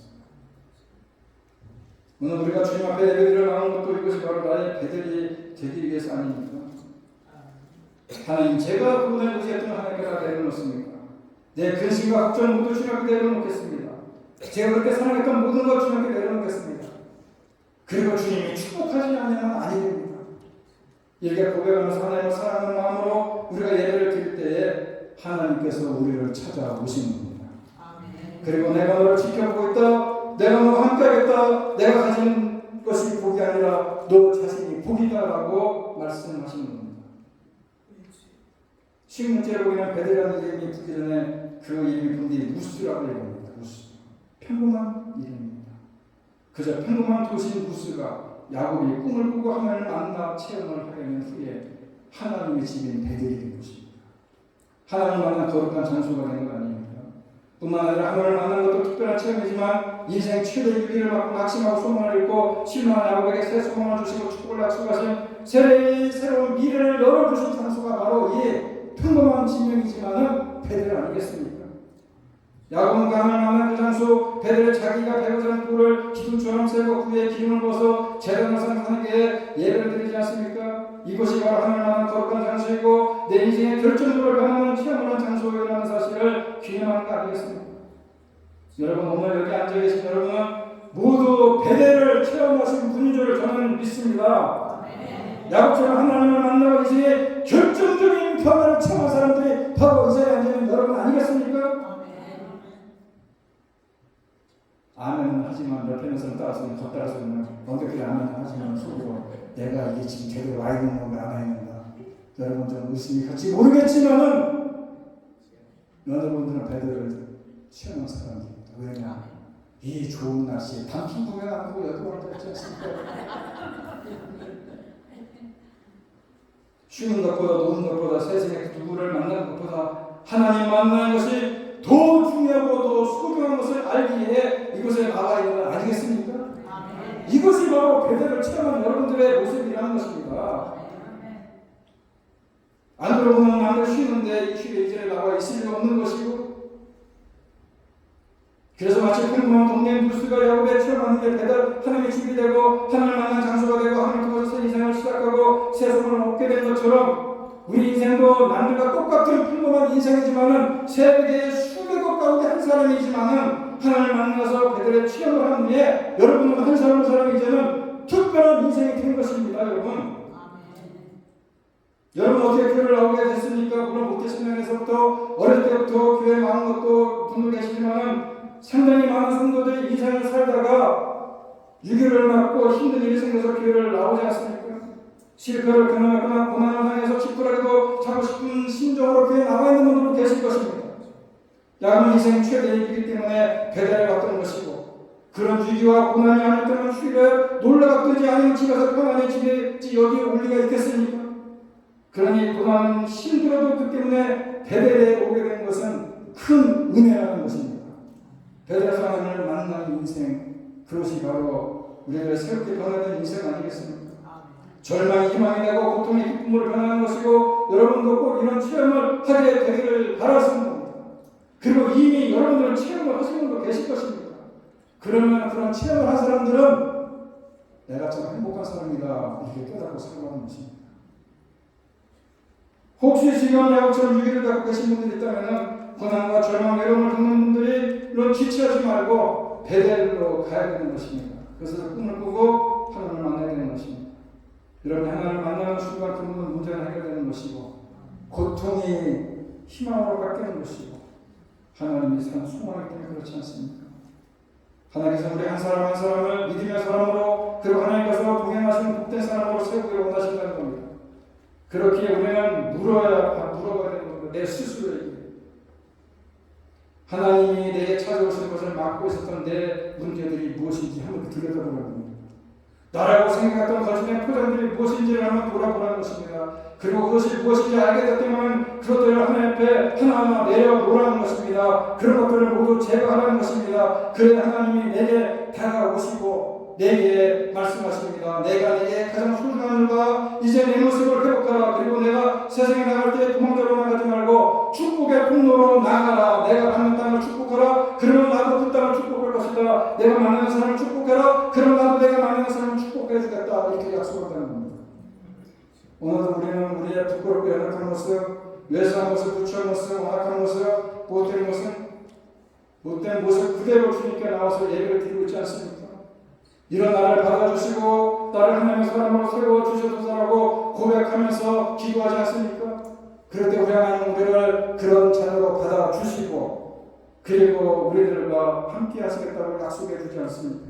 오늘 우리가 주님 앞에 예배드려 나온 것도 이것이 바로 나의 배들이 되기 위해서 아닙니까? 하나님, 제가 그분을 의지했던 하나님께 다 내려놓습니까? 내 근심과 걱정 모두 주님 앞에 내려놓겠습니다. 제가 그렇게 사랑했던 모든 것 주님 앞에 내려놓겠습니다. 그리고 주님이 축복하지 않으면 아니 됩니다. 이렇게 고백하면서 하나님을 사랑하는 마음으로 우리가 예배를 드릴 때에 하나님께서 우리를 찾아오시는 겁니다. 그리고 내가 너를 지켜보고 있다, 내가 너와 함께하겠다, 내가 가진 것이 복이 아니라 너 자신이 복이다라고 말씀하시는 겁니다. 쉬운 문제로 보이는 베드라는 이름이 붙기 전에 그 이름이 붙은 뒤 무스라고 얘기합니다. 무스. 평범한 이름입니다. 그저 평범한 도시인 무스가 야곱이 꿈을 꾸고 하나님을 만나 체험을 하려는 후에 하나님의 집인 베들이 된 것입니다. 하나님을 만난 거룩한 장소가 된 것 아닙니까? 뿐만 아니라 하나님을 만난 것도 특별한 체험이지만 인생 최대의 위기를 맞고 낙심하고 소망을 잃고 실망한 야곱에게 새 소망을 주시고 축복을 약속하신 새로운 미래를 열어주신 장소가 바로 이 평범한 지명이지만은 베델 아니겠습니까? 야곱은 하나님을 만난 그 장소, 베델에 자기가 배고자 하는 돌을 기둥처럼 세고 그 위에 기름을 부어서 제단을 하나님께 예배를 드리지 않습니까? 이곳이 바로 하나님을 만난 거룩한 장소이고 내 인생의 결정적으로 변하는 체험을 한 장소라는 사실을 기념하는 거 아니겠습니까? 여러분, 오늘 여기 앉아 계신 여러분은 모두 베델을 체험하신 분인 줄 저는 믿습니다. 야곱처럼 하나님을 만나고 이제 결정적인 변화를 체험한 사람들이 바로 이 자리에 앉아있는 여러분 아니겠습니까? 아멘은 하지만 옆에서는 따라서는 겉따라서는 어떻게 아멘은 하지만 속으로 내가 이게 지금 제대로 와 있는 건가 안 와 있는가 여러분 좀 의심이 갈지 모르겠지만은 여러분들은 베드를 체험한 사람들입니다. 왜냐? 이 좋은 날씨에 단풍 구경 안 하고 여기 왔지 않습니까? 쉬는 것보다 노는 것보다 세상에 누구를 만나는 것보다 하나님 만나는 것이 더 중요하고 더 소중한 것을 알기에 이곳에 나와 있는 건 아니겠습니까? 이것이 바로 베델을 체험한 여러분들의 모습이라는 것입니다. 안 그러고는 남들 쉬는데 이 휴게 이전에 나와 있을 리 없는 것이고, 그래서 마치 평범한 동네 무스가 야곱의 체험하는 게 베델 하나님의 집이 되고 하나님을 만난 장소가 되고 하나님 통해서 새 인생을 시작하고 새 소망을 얻게 된 것처럼 우리 인생도 남들과 똑같은 평범한 인생이지만은 세계의 수백억 가운데 한 사람이지만은 하나님을 만나서 베델의 체험을 한 후에 여러분은 한 사람이 이제는 특별한 인생이 된 것입니다. 여러분 어떻게 교회를 나오게 됐습니까? 물론 모태신앙에서부터 어릴 때부터 교회 나온 것도 분들 계시지만은 상당히 많은 성도들이 인생을 살다가 유교를 맞고 힘든 일이 생겨서 교회를 나오지 않습니까? 실패를 경험하거나 고난을 당해서 기쁘라도 자고 싶은 심정으로 교회에 나와 있는 분들도 계실 것입니다. 야곱은 인생 최대의 위기이기 때문에 베델에 갔던 것이고, 그런 위기와 고난이 아닐 때는 휴일에 놀러가 뜨지 아니면 집에서 평안히 지내지 여기에 올 리가 있겠습니까? 그러니 고난은 힘들어도 그 때문에 베델에 오게 된 것은 큰 은혜라는 것입니다. 베델에서 하나님을 만나는 인생, 그것이 바로 우리가 새롭게 변화된 인생 아니겠습니까? 절망이 희망이 되고 고통이 기쁨으로 변하는 것이고, 여러분도 꼭 이런 체험을 하게 되기를 바라십니다. 그리고 이미 여러분들은 체험을 하시는 분도 계실 것입니다. 그러면 그런 체험을 한 사람들은 내가 참 행복한 사람이다 이렇게 깨닫고 살아가는 것입니다. 혹시 지금 야곱처럼 유기를 갖고 계신 분들이 있다면 고난과 절망, 외로움을 겪는 분들이 이런 지체하지 말고 베델로 가야 되는 것입니다. 그래서 꿈을 꾸고 하나님을 만나야 되는 것입니다. 여러분, 하나님을 만나는 순간 그 문제가 해결되는 것이고, 고통이 희망으로 바뀌는 것이고, 하나님이 산 소망이기 때문에 그렇지 않습니까? 하나님께서 우리 한 사람 한 사람을 믿음의 사람으로, 그리고 하나님께서 동행하시는 복된 사람으로 세우기를 원하신다는 겁니다. 그렇기에 우리는 물어봐야 되는 겁니다. 내 스스로에게. 하나님이 내게 찾아오시는 것을 막고 있었던 내 문제들이 무엇인지 한번 들여다보라는 겁니다. 나라고 생각했던 거짓의 표정들이 무엇인지를 한번 돌아보라는 것입니다. 그리고 그것이 무엇인지 알게 되면 그것들을 하나님 앞에 하나하나 내려놓으라는 것입니다. 그런 것들을 모두 제거하라는 것입니다. 그래 하나님이 내게 다가오시고 내게 말씀하십니다. 내가 내게 가장 소중한 일과 이제 내 모습을 회복하라. 그리고 내가 세상에 나갈 때 도망자로 나가지 말고 축복의 통로로 나가라. 내가 받는 땅을 축복하라. 그러면 나도 그 땅을 축복할 것이다. 내가 만나는 사람을 축복해라. 그러면 나도 내가 만나는 사람을 축복해 주겠다. 이렇게 약속한다는 겁니다. 오늘도 우리는 우리의 부끄럽고 연약한 모습, 외소한 모습, 부추한 모습, 완악한 모습, 못된 모습 그대로 주님께 나와서 예배를 드리고 있지 않습니까? 이런 나를 받아주시고 나를 하나님의 사람으로 세워주셔서라고 고백하면서 기도하지 않습니까? 그럴 때 우리 하나님 우리를 그런 자녀로 받아주시고 그리고 우리들과 함께 하시겠다고 약속해 주지 않습니까?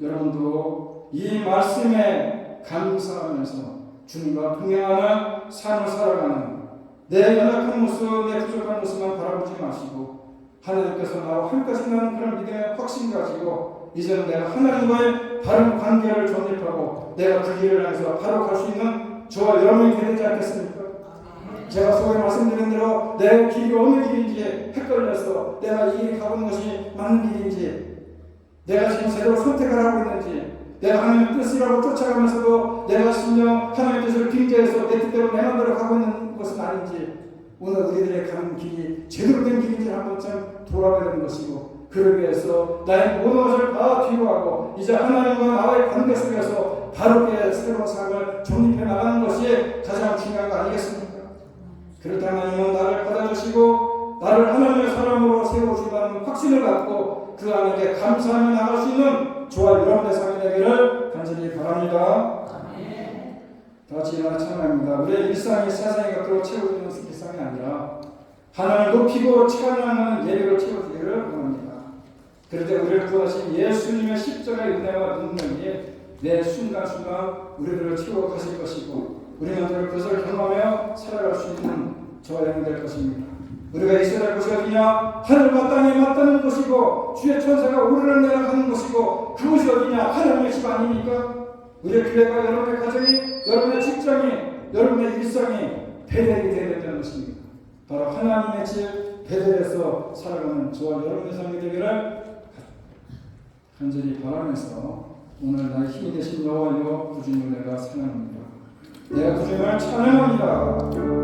여러분도 이 말씀에 감사하면서 주님과 동행하는 삶을 살아가는 내 연약한 모습, 내 부족한 모습만 바라보지 마시고 하나님께서 나와 함께 하신다는 그런 믿음의 확신 가지고 이제는 내가 하나님과의 바른 관계를 정립하고 내가 그 길을 향해서 바로 갈 수 있는 저와 여러분이 되지 않겠습니까? 제가 소개 말씀드린 대로 내 길이 어느 길인지 헷갈려서 내가 이 길이 가는 것이 맞는 길인지 내가 지금 제대로 선택을 하고 있는지 내가 하나님의 뜻이라고 쫓아가면서도 내가 심령 하나님의 뜻을 빙자해서 내 뜻대로 내 마음대로 가고 있는 것은 아닌지 오늘 우리들의 가는 길이 제대로 된 길인지 한 번쯤 돌아봐야 되는 것이고 그러기 위해서 나의 모든 것을 다 뒤로하고 이제 하나님과 나와의 관계 속에서 바르게 새로운 삶을 정립해 나가는 것이 가장 중요한 거 아니겠습니까? 그럴 때 하나님은 나를 받아주시고 나를 하나님의 사람으로 세워주시다는 확신을 갖고 그 하나님께 감사하며 나갈 수 있는 저와 여러분의 삶이 되기를 간절히 바랍니다. 다 같이 일어나 찬양합니다. 우리의 일상이 세상의 것으로 채워주는 일상이 아니라 하나님을 높이고 찬양하는 예배로 채워주기를 원합니다. 그럴 때 우리를 구하신 예수님의 십자가의 은혜와 능력이 내 순간순간 우리들을 채워가실 것이고 우리는 그것을 경험하며 살아갈 수 있는 저와 여러분 될 것입니다. 우리가 있어야 할 곳이 어디냐? 하늘과 땅에 맞닿는 곳이고 주의 천사가 오르락 내려가는 곳이고 그곳이 어디냐? 하나님의 집 아닙니까? 우리의 교회가 여러분의 가정이, 여러분의 직장이, 여러분의 일상이 베델이 되어야 된다는 것입니다. 바로 하나님의 집 베델에서 살아가는 저와 여러분의 삶이 되기를 간절히 바라면서 오늘 나의 힘이 되신 여호와여 구주님을 내가 찬양합니다. 내가 구주님을 찬양합니다.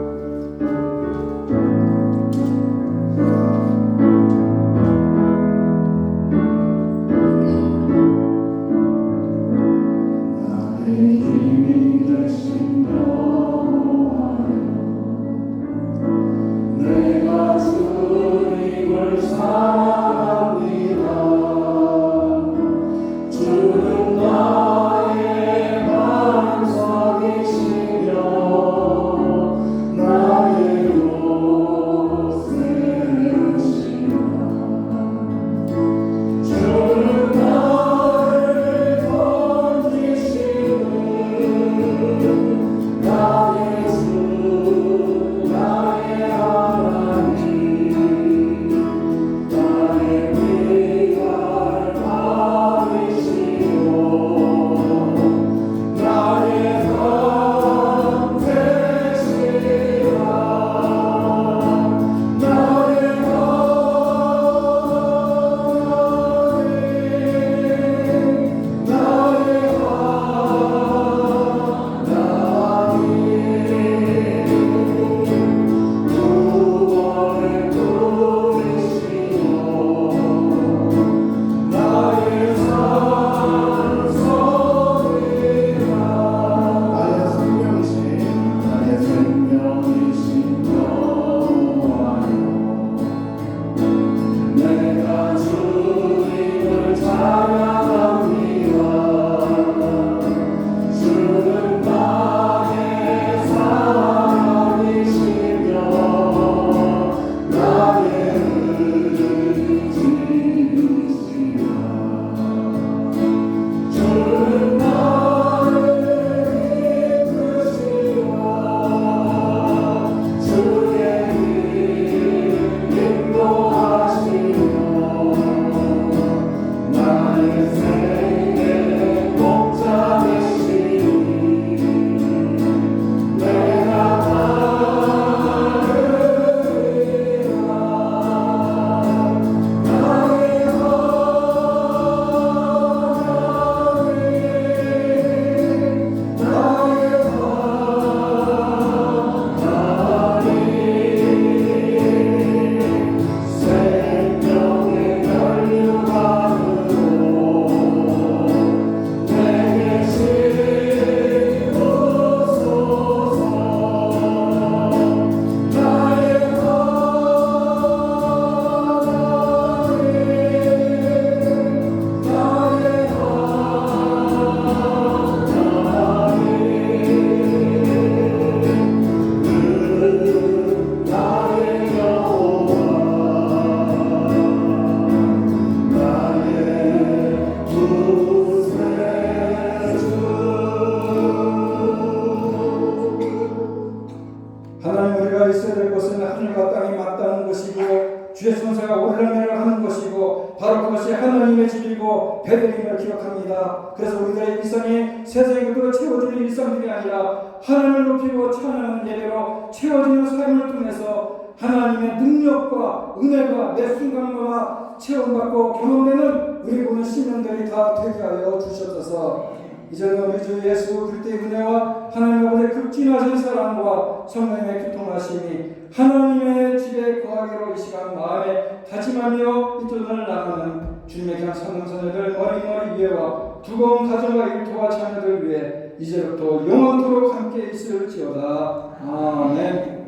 주의 손사가 오르락내리락 것이고 바로 그것이 하나님의 집이고 베들임을 기억합니다. 그래서 우리들의 일상이 세상의 것으로 채워주는 일상들이 아니라 하나님을 높이고 찬양하는 예배로 채워지는 삶을 통해서 하나님의 능력과 은혜가 매 순간마다 체험받고 경험되는 우리 보는 시민들이 다 되게 하여 주셨소서. 이제는 우리 주 예수 그리스도의 은혜와 하나님 아버지의 극진하신 사랑과 성령의 교통하심이 하나님의 집에 거하기로 이 시간 마음에 다짐하며 이 돈을 나가는 주님의 귀한 성령자녀들 머리 위에와 두꺼운 가정과 일터와 자녀들 위해 이제부터 영원토록 함께 있을지어다. 아멘.